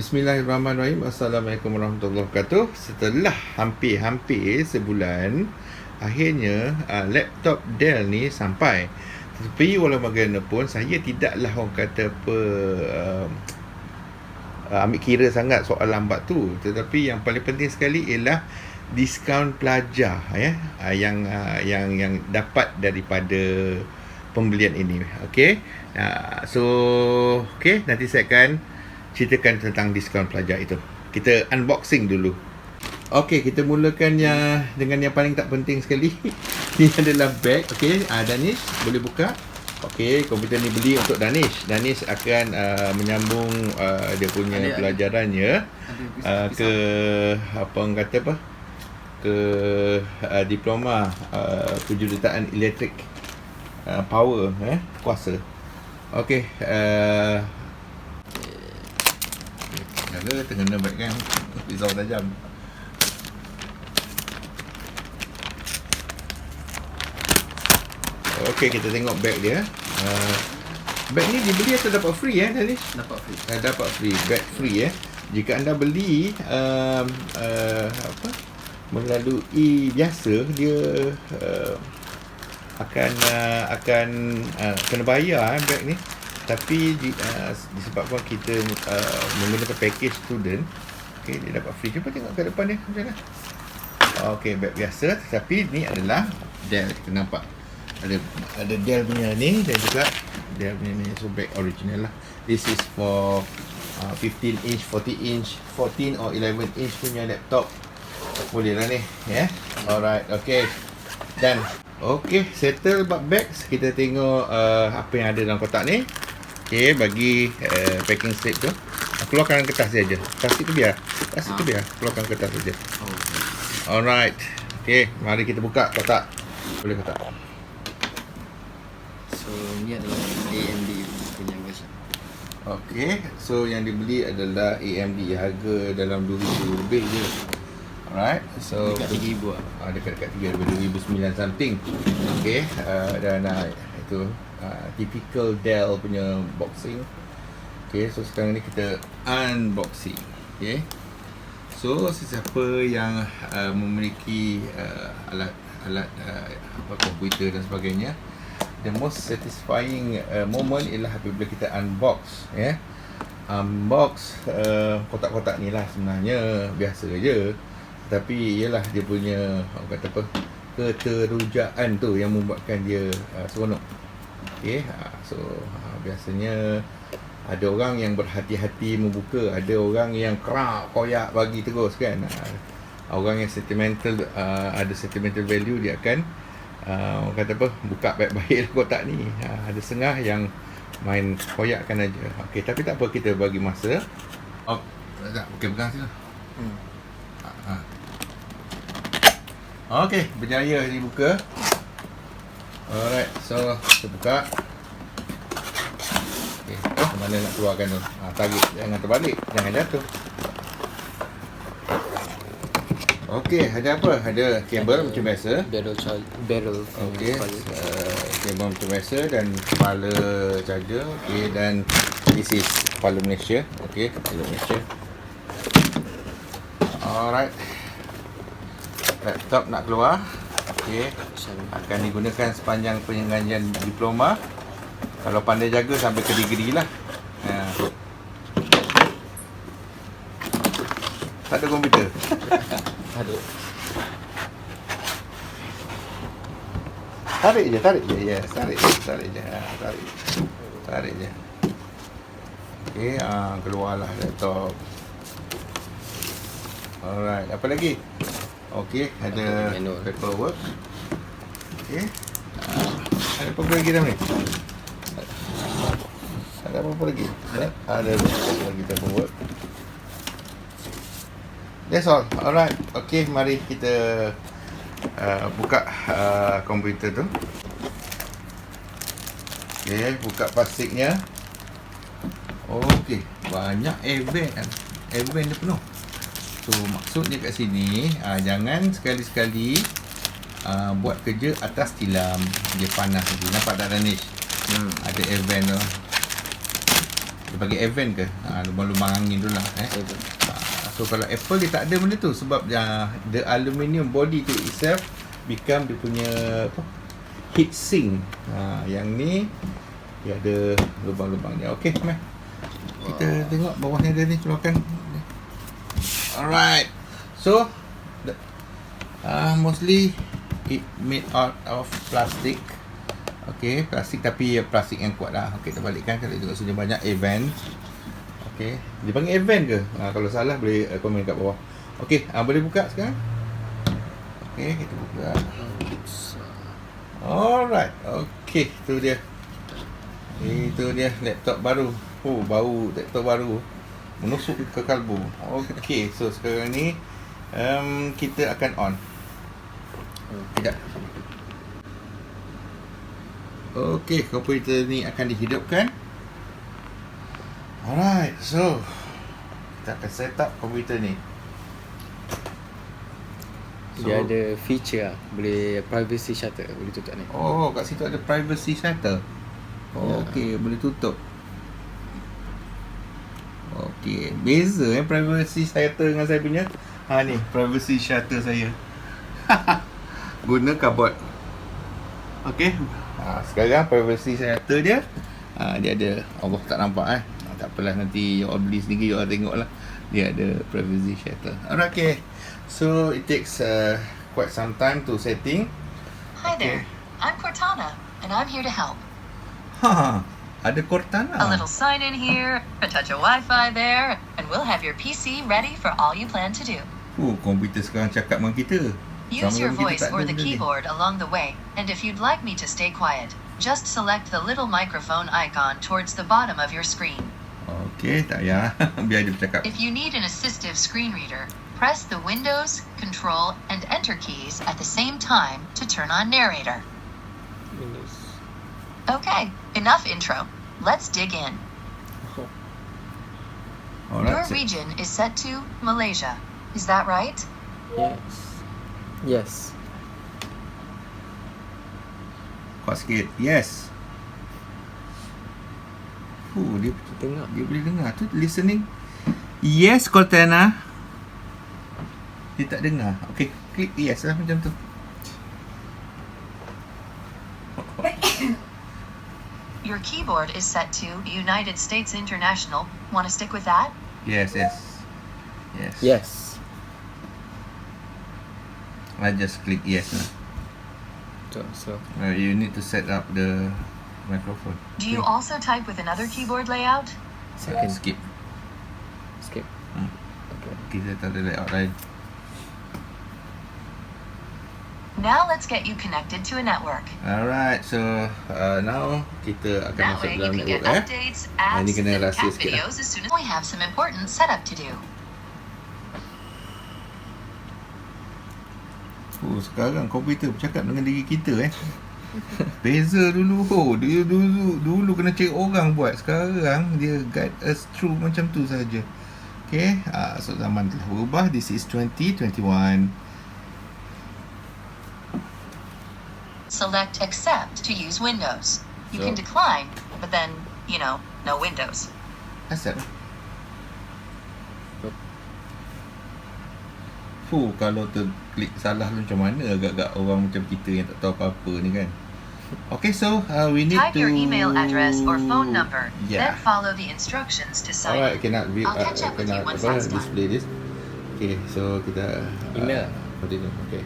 Bismillahirrahmanirrahim. Assalamualaikum warahmatullahi wabarakatuh. Setelah hampir sebulan, akhirnya laptop Dell ni sampai. Tetapi walau bagaimanapun, saya tidaklah orang kata apa ambil kira sangat soal lambat tu. Tetapi yang paling penting sekali ialah diskaun pelajar yang dapat daripada pembelian ini. Okey. Nanti saya akan ceritakan tentang diskaun pelajar itu. Kita unboxing dulu. Okey, kita mulakannya dengan yang paling tak penting sekali. Ini adalah bag. Okey, Danish boleh buka. Okey, komputer ni beli untuk Danish. Danish akan menyambung dia punya pelajarannya ke apa orang kata apa? Ke diploma kejuruteraan elektrik power kuasa. Okey, jaga terkena bag kan, pisau tajam. Okey, kita tengok bag dia. Bag ni dibeli atau dapat free Danish? Dapat free. Dapat free, bag free Jika anda beli melalui biasa, dia akan kena bayar bag ni. Tapi disebabkan kita menggunakan package student, okey, dia dapat free. Cuba tengok ke depan dia macam mana. Okey, bag biasa, tetapi ni adalah Dell. Kita nampak ada Dell punya ni dan juga Dell punya ni. So bag original lah. This is for 15 inch, 40 inch, 14 or 11 inch punya laptop. Boleh lah ni, Alright, okey. Dan okey, settle bags. Kita tengok apa yang ada dalam kotak ni. Okey, bagi packing slip tu. Keluarkan kertas saja. Plastik tu biar. Keluarkan kertas saja. Alright. Okey, mari kita buka kotak. Boleh kotak. So, ni adalah AMD punya version. Okey, so yang dibeli adalah AMD, harga dalam 2,000 lebih je. Alright, so dekat 3,000 lah. Dekat 3,009 something. Okey, dan itu typical Dell punya boxing. Okey, so sekarang ni kita unboxing. Okey, so sesiapa yang memiliki alat komputer dan sebagainya, the most satisfying moment ialah apabila kita unbox, unbox kotak-kotak ni lah. Sebenarnya biasa je, tapi ialah dia punya orang kata apa, keterujaan tu yang membuatkan dia seronok. Okey, so biasanya ada orang yang berhati-hati membuka, ada orang yang koyak bagi terus kan. Orang yang sentimental, ada sentimental value, dia akan orang kata apa, buka baik-baik kotak ni. Ada setengah yang main koyakkan aja. Okey, tapi tak apa, kita bagi masa. Okey, pegang sini. Okey, berjaya dibuka. Alright, so kita buka. Okey, mana nak keluarkan tu? Tarik, jangan terbalik, jangan jatuh. Okey, ada apa? Ada kabel macam biasa. Barrel. Okey, kabel macam biasa dan kepala charger. Okey, dan this is kepala Malaysia. Okey, kepala Malaysia. Alright. Laptop nak keluar. Okey, akan digunakan sepanjang pengajian diploma. Kalau pandai jaga sampai ke degree lah. Tak ada komputer. Ada. Tarik je. Yes, tarik je. Okey, keluarlah laptop. Alright, apa lagi? Okey, ada paperwork. Okey. Ada apa lagi dalam ni? Ada apa lagi? Ada lagi paperwork. That's all. Alright. Okey, mari kita buka komputer tu. Okey, buka plastiknya. Okey, banyak airbag. Airbag dia penuh. So maksudnya kat sini, jangan sekali-sekali buat kerja atas tilam, dia panas lagi. Nampak tak Danish? Ada airbag tu. Dia panggil event ke? Lubang-lubang angin tu lah. So kalau Apple dia tak ada benda tu sebab the aluminium body tu itself become dia punya apa? Heat sink. Yang ni dia ada lubang-lubang dia. Okey, mari. Kita tengok bawahnya ada ni keluarkan. Alright. So mostly it made out of plastic. Okey, plastik tapi plastik yang kuat lah. Okey, kita balikkan kalau tengok sini banyak event. Okey, dia panggil event ke? Kalau salah boleh komen kat bawah. Okey, boleh buka sekarang? Okey, kita buka. Alright. Okey, tu dia. Itu dia laptop baru. Bau laptop baru. Menusuk ke kalbu. Okey, so sekarang ni kita akan on. Tidak. Okey, komputer ni akan dihidupkan. Alright, so kita akan set up komputer ni. Dia ada feature lah, boleh privacy shutter, boleh tutup ni. Oh, kat situ ada privacy shutter. Okey, boleh tutup. Okey, beza privacy shutter dengan saya punya. Ni privacy shutter saya. Guna cardboard. Okey. Sekarang privacy shutter dia dia ada, Allah tak nampak tak apalah, nanti you all beli sendiri, you all tengok lah. Dia ada privacy shutter. Alright, okay. So it takes quite some time to setting. Hi there, I'm Cortana and I'm here to help. Ada Cortana. A little sign in here, a touch of Wi-Fi there, and we'll have your PC ready for all you plan to do. Komputer sekarang cakap dengan kita. Use your voice or the keyboard along the way, and if you'd like me to stay quiet, just select the little microphone icon towards the bottom of your screen. Okay, tak payah. Biar dia bercakap. If you need an assistive screen reader, press the Windows, Control, and Enter keys at the same time to turn on narrator. Okay, enough intro. Let's dig in. Your region is set to Malaysia. Is that right? Yes. Kuat sikit. Yes. Dia Tengok. Dia boleh dengar tu listening. Yes, Cortana. Dia tak dengar. Okay, klik yes lah macam tu. Your keyboard is set to United States International. Want to stick with that? Yes. Yes. I just click yes lah. So You need to set up the microphone. Do you also type with another keyboard layout? second Skip. skip. Okay. Kita tak ada layout lain. Now let's get you connected to a network. Alright, so now kita akan That masuk way you dalam can get network updates, Ini ads, kena and rahsia cat sikit lah. videos as soon as we have some important setup to do. Sekarang komputer bercakap dengan diri kita Beza dulu. Dulu kena cari orang buat. Sekarang dia guide us through macam tu saja. Okay, so zaman telah berubah. This is 2021. Select accept to use Windows. You So- can decline, but then, no Windows. Accept. Kalau terklik salah macam mana agak-agak orang macam kita yang tak tahu apa-apa ni kan. Okay, so we need Type to your email address or phone number, Yeah. then follow the instructions to sign Alright, in. cannot I'll catch up with you once that's done. display this. Okay, so kita Email. continue. Okay.